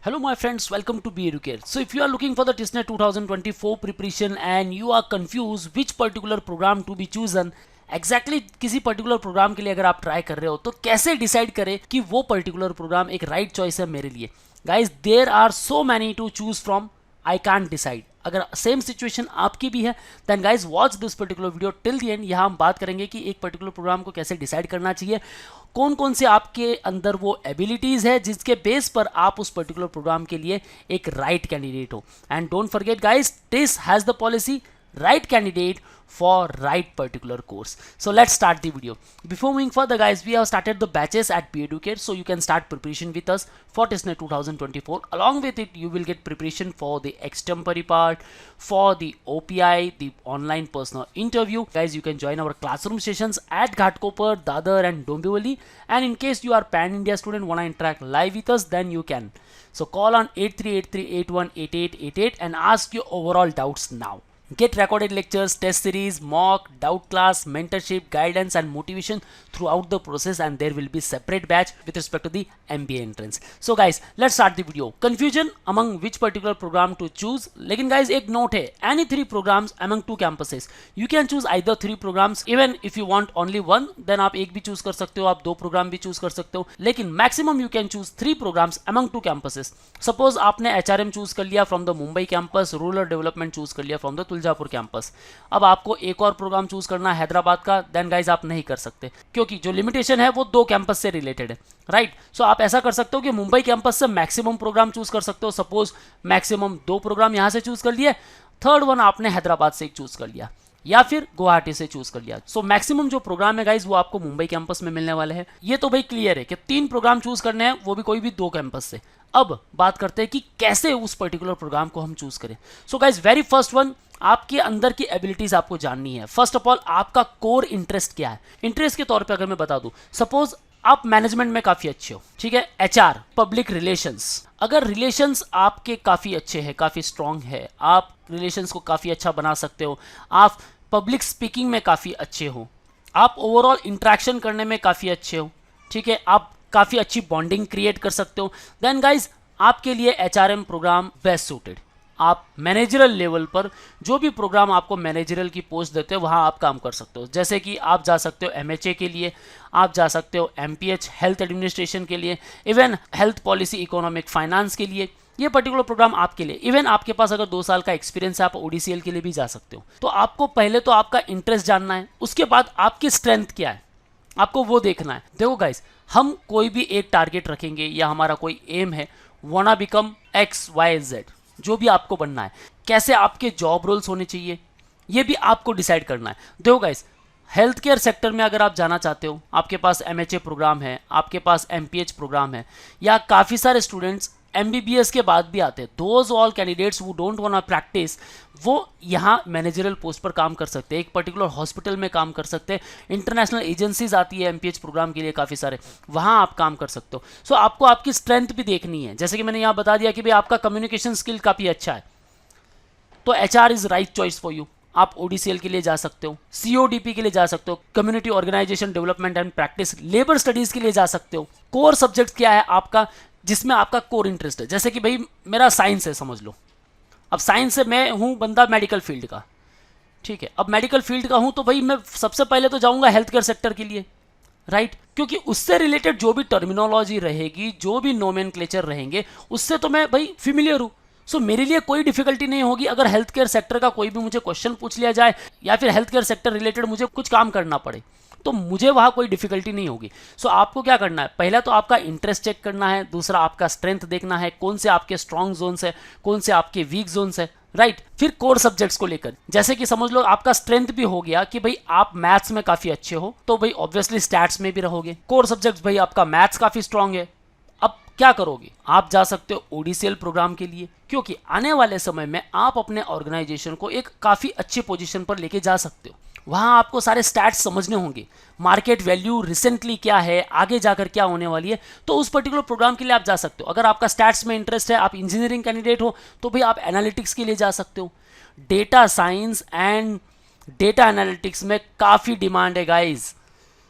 Hello my friends, welcome to Be Educate. So if you are looking for the TISNET 2024 preparation and you are confused which particular program to be chosen, exactly किसी particular programme के लिए अगर आप try कर रहे हो तो कैसे डिसाइड करें कि वो पर्टिकुलर प्रोग्राम एक राइट चॉइस है मेरे लिए. Guys there are so many to choose from, I can't decide. अगर सेम सिचुएशन आपकी भी है then guys watch this particular video till the end. यहाँ हम बात करेंगे कि एक पर्टिकुलर प्रोग्राम को कैसे डिसाइड करना चाहिए, कौन कौन से आपके अंदर वो एबिलिटीज है जिसके बेस पर आप उस पर्टिकुलर प्रोग्राम के लिए एक राइट कैंडिडेट हो. And don't forget guys, this has the policy right candidate for right particular course. So let's start the video. Before moving further guys, we have started the batches at Be Educate, so you can start preparation with us for TISNET 2024. Along with it you will get preparation for the extempore part, for the OPI, the online personal interview. Guys, you can join our classroom sessions at Ghatkopar, Dadar and Dombivli, and in case you are pan India student wanna interact live with us, then you can. So call on 8383818888 and ask your overall doubts now. Get recorded lectures, test series, mock, doubt class, mentorship, guidance and motivation throughout the process, and there will be separate batch with respect to the MBA entrance. So guys, let's start the video. Confusion among which particular program to choose. लेकिन guys एक note है, any 3 programs among 2 campuses. You can choose either 3 programs. Even if you want only one, then आप एक भी choose कर सकते हो, आप 2 program भी choose कर सकते हो. लेकिन maximum you can choose 3 programs among 2 campuses. Suppose आपने HRM choose कर लिया from the Mumbai campus, Rural Development choose कर लिया from the तुलजापुर कैंपस. अब आपको एक और प्रोग्राम चूज करना है हैदराबाद का, देन गाइज आप नहीं कर सकते क्योंकि जो लिमिटेशन है वो 2 कैंपस से रिलेटेड है, राइट. सो आप ऐसा कर सकते हो कि मुंबई कैंपस से मैक्सिमम प्रोग्राम चूज कर सकते हो. सपोज मैक्सिमम 2 प्रोग्राम यहां से चूज कर लिए, थर्ड वन आपने हैदराबाद से एक चूज कर लिया या फिर गुवाहाटी से चूज कर लिया. सो मैक्सिमम जो प्रोग्राम है गाइज वो आपको मुंबई कैंपस में मिलने वाले हैं. ये तो भाई क्लियर है कि 3 प्रोग्राम चूज करने हैं, वो भी कोई भी 2 कैंपस से. अब बात करते हैं कि कैसे उस पर्टिकुलर प्रोग्राम को हम चूज करें. So guys very first one, आपके अंदर की एबिलिटीज आपको जाननी है. फर्स्ट ऑफ ऑल आपका कोर इंटरेस्ट क्या है. इंटरेस्ट के तौर पे अगर मैं बता दूं, सपोज आप मैनेजमेंट में काफी अच्छे हो, ठीक है, एचआर, पब्लिक रिलेशंस. अगर रिलेशंस आपके काफी अच्छे हैं, काफी स्ट्रांग है, आप रिलेशंस को काफी अच्छा बना सकते हो, आप पब्लिक स्पीकिंग में काफी अच्छे हो, आप ओवरऑल इंटरेक्शन करने में काफी अच्छे हो, ठीक है, आप काफी अच्छी बॉन्डिंग क्रिएट कर सकते हो, देन गाइज आपके लिए एचआरएम प्रोग्राम बेस्ट सूटेड. आप मैनेजरल लेवल पर जो भी प्रोग्राम आपको मैनेजरल की पोस्ट देते हो वहाँ आप काम कर सकते हो. जैसे कि आप जा सकते हो एमएचए के लिए, आप जा सकते हो एमपीएच हेल्थ एडमिनिस्ट्रेशन के लिए, even health policy economic finance के लिए. ये पर्टिकुलर प्रोग्राम आपके लिए. इवन आपके पास अगर 2 साल का एक्सपीरियंस है, आप ओडीसीएल के लिए भी जा सकते हो. तो आपको पहले तो आपका इंटरेस्ट जानना है, उसके बाद आपकी स्ट्रेंथ क्या है आपको वो देखना है. देखो गाइज, हम कोई भी एक टारगेट रखेंगे या हमारा कोई एम है, वांना बिकम XYZ, जो भी आपको बनना है, कैसे आपके जॉब रोल्स होने चाहिए ये भी आपको डिसाइड करना है. देखो गाइस, हेल्थ केयर सेक्टर में अगर आप जाना चाहते हो, आपके पास एमएचए प्रोग्राम है, आपके पास एमपीएच प्रोग्राम है, या काफ़ी सारे स्टूडेंट्स एमबीबीएस के बाद भी आते हैं. Those all candidates who don't want practice, वो यहाँ मैनेजरल पोस्ट पर काम कर सकते हैं, एक पर्टिकुलर हॉस्पिटल में काम कर सकते हैं. इंटरनेशनल एजेंसीज आती है एमपीएच प्रोग्राम के लिए काफ़ी सारे, वहाँ आप काम कर सकते हो. सो आपको आपकी स्ट्रेंथ भी देखनी है. जैसे कि मैंने यहाँ बता दिया कि भाई आपका कम्युनिकेशन स्किल काफ़ी अच्छा है, तो HR is right choice for you. आप ओडीसीएल के लिए जा सकते हो, सीओडीपी के लिए जा सकते हो, community organisation development and practice, labour studies के लिए जा सकते हो. कोर सब्जेक्ट क्या है आपका जिसमें आपका कोर इंटरेस्ट है. जैसे कि भाई मेरा साइंस है, समझ लो. अब साइंस से मैं हूं बंदा मेडिकल फील्ड का, ठीक है. अब मेडिकल फील्ड का हूं तो भाई मैं सबसे पहले तो जाऊंगा हेल्थ केयर सेक्टर के लिए, राइट, क्योंकि उससे रिलेटेड जो भी टर्मिनोलॉजी रहेगी, जो भी नोमेनक्लेचर रहेंगे, उससे तो मैं भाई फिमिलियर हूं. सो मेरे लिए कोई डिफिकल्टी नहीं होगी अगर हेल्थ केयर सेक्टर का कोई भी मुझे क्वेश्चन पूछ लिया जाए या फिर हेल्थ केयर सेक्टर रिलेटेड मुझे कुछ काम करना पड़े, तो मुझे वहाँ कोई डिफिकल्टी नहीं होगी. सो आपको क्या करना है, पहला तो आपका इंटरेस्ट चेक करना है, दूसरा आपका स्ट्रेंथ देखना है, कौन से आपके स्ट्रॉन्ग जोन्स है, कौन से आपके वीक जोन्स है, राइट. फिर कोर सब्जेक्ट्स को लेकर, जैसे कि समझ लो आपका स्ट्रेंथ भी हो गया कि भाई आप मैथ्स में काफी अच्छे हो, तो भाई ऑब्वियसली स्टैट्स में भी रहोगे. कोर सब्जेक्ट्स, भाई आपका मैथ्स काफी स्ट्रांग है. अब क्या करोगे, आप जा सकते हो ओडीसीएल प्रोग्राम के लिए, क्योंकि आने वाले समय में आप अपने ऑर्गेनाइजेशन को एक काफी अच्छी पोजीशन पर लेके जा सकते हो. वहाँ आपको सारे स्टैट्स समझने होंगे, मार्केट वैल्यू रिसेंटली क्या है, आगे जाकर क्या होने वाली है, तो उस पर्टिकुलर प्रोग्राम के लिए आप जा सकते हो. अगर आपका स्टैट्स में इंटरेस्ट है, आप इंजीनियरिंग कैंडिडेट हो, तो भाई आप एनालिटिक्स के लिए जा सकते हो. Data science and data analytics में काफ़ी डिमांड है गाइज.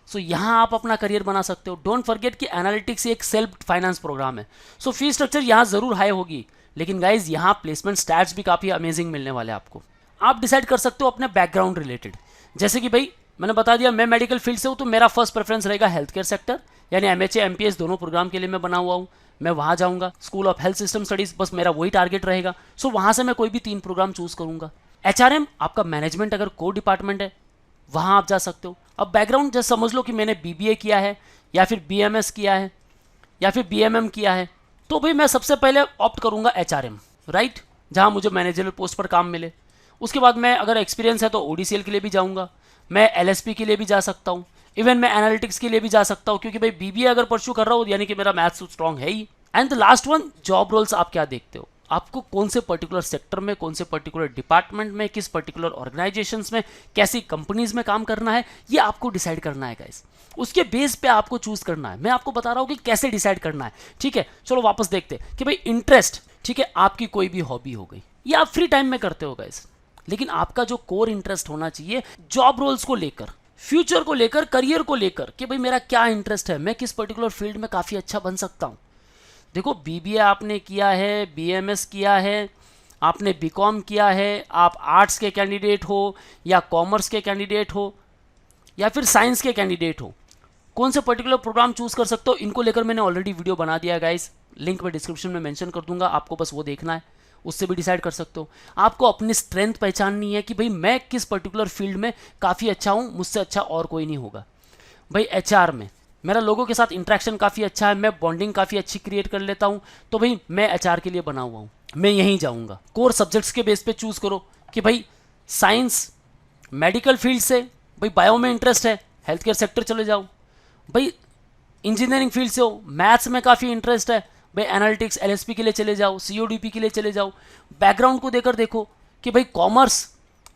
सो यहाँ आप अपना करियर बना सकते हो। डोंट फॉरगेट कि एनालिटिक्स एक सेल्फ फाइनेंस प्रोग्राम है, सो फी स्ट्रक्चर यहाँ जरूर हाई होगी, लेकिन गाइज यहाँ प्लेसमेंट स्टैट्स भी काफ़ी अमेजिंग मिलने वाले हैं आपको। आप डिसाइड कर सकते हो अपने बैकग्राउंड रिलेटेड, जैसे कि भाई मैंने बता दिया मैं मेडिकल फील्ड से हूँ, तो मेरा फर्स्ट प्रेफरेंस रहेगा हेल्थ केयर सेक्टर, यानी MHA MPS दोनों प्रोग्राम के लिए मैं बना हुआ हूँ। मैं वहाँ जाऊँगा, school of health system studies, बस मेरा वही टारगेट रहेगा। सो वहाँ से मैं कोई भी 3 प्रोग्राम चूज़ करूँगा। HRM आपका मैनेजमेंट अगर कोर डिपार्टमेंट है वहाँ आप जा सकते हो। अब बैकग्राउंड जैसे समझ लो कि मैंने BBA किया है या फिर BMS किया है या फिर BMM किया है, तो भाई मैं सबसे पहले ऑप्ट करूँगा HRM, राइट, जहाँ मुझे मैनेजरल पोस्ट पर काम मिले। उसके बाद मैं अगर एक्सपीरियंस है तो ODCL के लिए भी जाऊँगा, मैं LSP के लिए भी जा सकता हूँ, इवन मैं एनालिटिक्स के लिए भी जा सकता हूँ, क्योंकि भाई BBA अगर परस्यू कर रहा हूँ यानी कि मेरा मैथ्स स्ट्रॉन्ग है ही। And the last one, job roles आप क्या देखते हो, आपको कौन से पर्टिकुलर सेक्टर में, कौन से पर्टिकुलर डिपार्टमेंट में, किस पर्टिकुलर ऑर्गेनाइजेशंस में, कैसी कंपनीज में काम करना है, ये आपको डिसाइड करना है गाइस। उसके बेस पे आपको चूज करना है। मैं आपको बता रहा हूँ कि कैसे डिसाइड करना है, ठीक है। चलो वापस देखते हैं कि भाई इंटरेस्ट, ठीक है, आपकी कोई भी हॉबी हो गई, ये आप फ्री टाइम में करते हो गाइस, लेकिन आपका जो कोर इंटरेस्ट होना चाहिए जॉब रोल्स को लेकर, फ्यूचर को लेकर, करियर को लेकर, कि भाई मेरा क्या इंटरेस्ट है, मैं किस पर्टिकुलर फील्ड में काफ़ी अच्छा बन सकता हूँ। देखो BBA आपने किया है, BMS किया है, आपने BCom किया है, आप आर्ट्स के कैंडिडेट हो या कॉमर्स के कैंडिडेट हो या फिर साइंस के कैंडिडेट हो, कौन से पर्टिकुलर प्रोग्राम चूज कर सकते हो, इनको लेकर मैंने ऑलरेडी वीडियो बना दिया है गाइस, लिंक मैं डिस्क्रिप्शन में मेंशन कर दूंगा, आपको बस वो देखना है, उससे भी डिसाइड कर सकते हो। आपको अपनी स्ट्रेंथ पहचाननी है कि भाई मैं किस पर्टिकुलर फील्ड में काफ़ी अच्छा हूँ, मुझसे अच्छा और कोई नहीं होगा। भाई HR में मेरा लोगों के साथ इंटरेक्शन काफ़ी अच्छा है, मैं बॉन्डिंग काफ़ी अच्छी क्रिएट कर लेता हूँ, तो भाई मैं HR के लिए बना हुआ हूँ, मैं यहीं जाऊँगा। कोर सब्जेक्ट्स के बेस पे चूज़ करो कि भाई साइंस मेडिकल फील्ड से, भाई बायो में इंटरेस्ट है, हेल्थ केयर सेक्टर चले जाओ। भाई इंजीनियरिंग फील्ड से हो, मैथ्स में काफ़ी इंटरेस्ट है, भाई एनालिटिक्स LSP के लिए चले जाओ, CODP के लिए चले जाओ। बैकग्राउंड को देकर देखो कि भाई कॉमर्स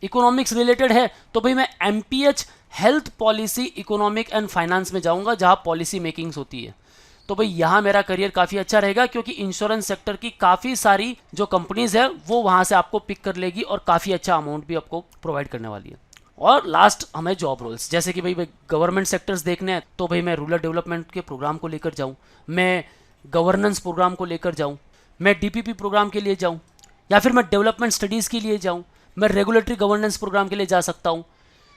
इकोनॉमिक्स रिलेटेड है, तो भाई मैं MPH health policy economic and finance में जाऊंगा, जहां पॉलिसी मेकिंग्स होती है। तो भाई यहाँ मेरा करियर काफ़ी अच्छा रहेगा, क्योंकि इंश्योरेंस सेक्टर की काफ़ी सारी जो कंपनीज है वो वहाँ से आपको पिक कर लेगी और काफ़ी अच्छा अमाउंट भी आपको प्रोवाइड करने वाली है। और लास्ट हमें जॉब रोल्स, जैसे कि भाई गवर्नमेंट सेक्टर्स देखने हैं, तो भाई मैं रूरल डेवलपमेंट के प्रोग्राम को लेकर जाऊँ, मैं गवर्नेंस प्रोग्राम को लेकर जाऊँ, मैं DPP प्रोग्राम के लिए जाऊँ, या फिर मैं डेवलपमेंट स्टडीज़ के लिए जाऊँ, मैं रेगुलेटरी गवर्नेंस प्रोग्राम के लिए जा सकता हूँ,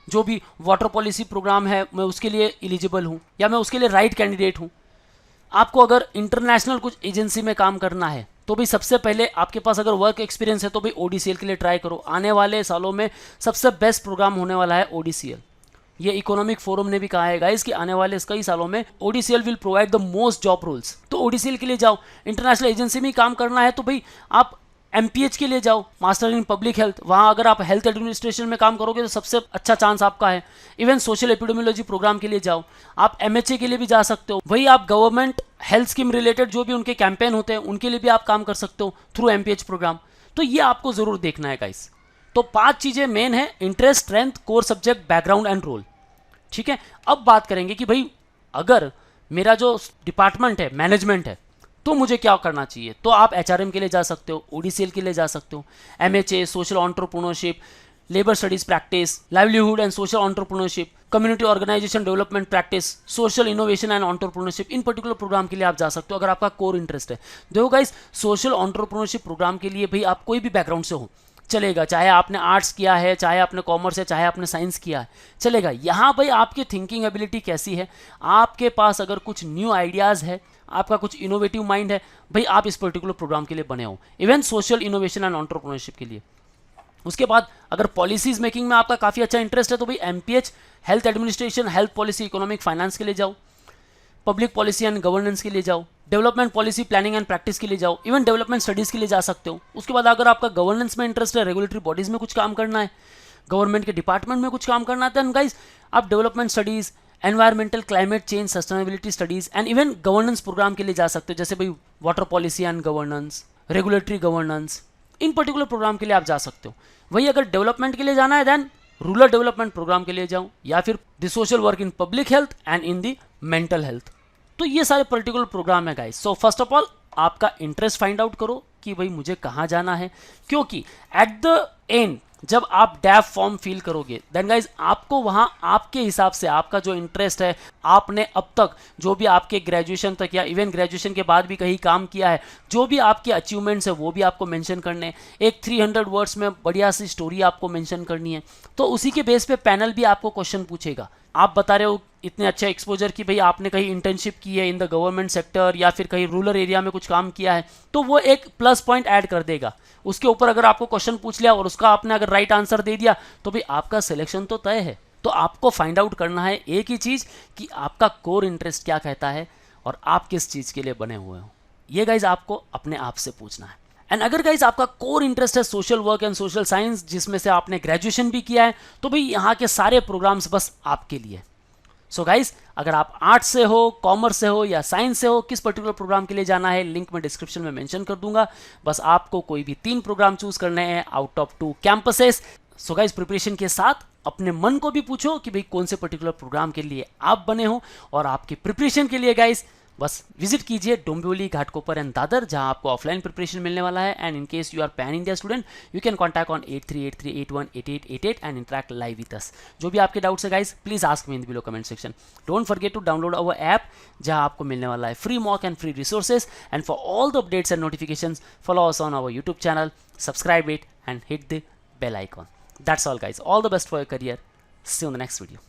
जो भी वाटर पॉलिसी प्रोग्राम है मैं उसके लिए एलिजिबल हूँ या मैं उसके लिए राइट कैंडिडेट हूँ। आपको अगर इंटरनेशनल कुछ एजेंसी में काम करना है, तो भी सबसे पहले आपके पास अगर वर्क एक्सपीरियंस है तो भाई ODCL के लिए ट्राई करो। आने वाले सालों में सबसे बेस्ट प्रोग्राम होने वाला है ODCL। ये इकोनॉमिक फोरम ने भी कहा है गाइस कि आने वाले कई सालों में ODCL will provide the most job roles. तो ODCL के लिए जाओ। इंटरनेशनल एजेंसी में काम करना है तो भाई आप MPH के लिए जाओ, मास्टर इन पब्लिक हेल्थ, वहाँ अगर आप हेल्थ एडमिनिस्ट्रेशन में काम करोगे तो सबसे अच्छा चांस आपका है। इवन सोशल एपिडेमियोलॉजी प्रोग्राम के लिए जाओ, आप MHA के लिए भी जा सकते हो। वही आप गवर्नमेंट हेल्थ स्कीम रिलेटेड जो भी उनके कैंपेन होते हैं उनके लिए भी आप काम कर सकते हो थ्रू MPH प्रोग्राम। तो ये आपको जरूर देखना है गाइस। तो 5 चीजें मेन है, interest, strength, core subject, background and role, ठीक है। अब बात करेंगे कि भाई अगर मेरा जो डिपार्टमेंट है मैनेजमेंट है तो मुझे क्या करना चाहिए। तो आप HRM के लिए जा सकते हो, ODCL के लिए जा सकते हो, MHA social entrepreneurship, labour studies practice, livelihood and social entrepreneurship, community organisation development practice, social innovation and entrepreneurship, इन पर्टिकुलर प्रोग्राम के लिए आप जा सकते हो अगर आपका कोर इंटरेस्ट है। देखो गाइस, सोशल एंटरप्रेन्योरशिप प्रोग्राम के लिए भाई आप कोई भी बैकग्राउंड से हो चलेगा, चाहे आपने आर्ट्स किया है, चाहे आपने कॉमर्स है, चाहे आपने साइंस किया है, चलेगा। यहाँ भाई आपकी थिंकिंग एबिलिटी कैसी है, आपके पास अगर कुछ न्यू आइडियाज़ है, आपका कुछ इनोवेटिव माइंड है, भाई आप इस पर्टिकुलर प्रोग्राम के लिए बने हो, even social innovation and entrepreneurship के लिए। उसके बाद अगर पॉलिसीज मेकिंग में आपका काफ़ी अच्छा इंटरेस्ट है तो भाई MPH health administration, health policy, economic finance के लिए जाओ, पब्लिक पॉलिसी एंड गवर्नेंस के लिए जाओ, development policy planning and practice के लिए जाओ, इवन डेवलपमेंट स्टडीज़ के लिए जा सकते हो। उसके बाद अगर आपका गवर्नेंस में इंटरेस्ट है, रेगुलेटरी बॉडीज़ में कुछ काम करना है, गवर्नमेंट के डिपार्टमेंट में कुछ काम करना है, गाइस आप development studies, environmental, climate change, sustainability studies and even governance programme के लिए जा सकते हो, जैसे भाई water policy and governance, regulatory governance, इन पर्टिकुलर प्रोग्राम के लिए आप जा सकते हो। वही अगर डेवलपमेंट के लिए जाना है देन रूरल डेवलपमेंट प्रोग्राम के लिए जाओ, या फिर the social work in public health and in the mental health. तो ये सारे पर्टिकुलर प्रोग्राम है guys. So first of all आपका इंटरेस्ट फाइंड आउट करो कि भाई मुझे कहाँ जाना है, क्योंकि एट द एंड जब आप डैफ फॉर्म फिल करोगे देन गाइज आपको वहाँ आपके हिसाब से आपका जो इंटरेस्ट है, आपने अब तक जो भी आपके ग्रेजुएशन तक या इवन ग्रेजुएशन के बाद भी कहीं काम किया है, जो भी आपके अचीवमेंट्स है वो भी आपको मेंशन करने हैं। एक 300 वर्ड्स में बढ़िया सी स्टोरी आपको मेंशन करनी है। तो उसी के बेस पे पैनल भी आपको क्वेश्चन पूछेगा। आप बता रहे हो इतने अच्छा एक्सपोजर कि भाई आपने कहीं इंटर्नशिप की है इन द गवर्नमेंट सेक्टर या फिर कहीं रूरल एरिया में कुछ काम किया है, तो वो एक प्लस पॉइंट ऐड कर देगा। उसके ऊपर अगर आपको क्वेश्चन पूछ लिया और उसका आपने अगर राइट आंसर दे दिया तो भाई आपका सिलेक्शन तो तय है। तो आपको फाइंड आउट करना है एक ही चीज़ कि आपका कोर इंटरेस्ट क्या कहता है और आप किस चीज़ के लिए बने हुए हो। ये गाइज आपको अपने आप से पूछना है। एंड अगर गाइज आपका कोर इंटरेस्ट है social work and social science, जिसमें से आपने ग्रेजुएशन भी किया है, तो भाई यहाँ के सारे प्रोग्राम्स बस आपके लिए। सो गाइज अगर आप आर्ट्स से हो, कॉमर्स से हो या साइंस से हो, किस पर्टिकुलर प्रोग्राम के लिए जाना है लिंक मैं डिस्क्रिप्शन में मेंशन कर दूंगा। बस आपको कोई भी 3 प्रोग्राम चूज करने हैं out of 2 campuses. So guys preparation के साथ अपने मन को भी पूछो कि भाई कौन से पर्टिकुलर प्रोग्राम के लिए आप बने हो, और आपकी प्रिपरेशन के लिए गाइज बस विजिट कीजिए डोंबिवली, घाटकोपर एंड दादर, जहां आपको ऑफलाइन प्रिपरेशन मिलने वाला है। And in case you are pan India student you can contact on 8383818888 and interact live with us. जो भी आपके डाउट्स है guys please ask me in the below comment section. Don't forget to download our app, जहां आपको मिलने वाला है free mock and free resources. And for all the updates and notifications follow us on our YouTube channel, subscribe it and hit the bell icon. That's all guys, all the best for your career. See you in the next video.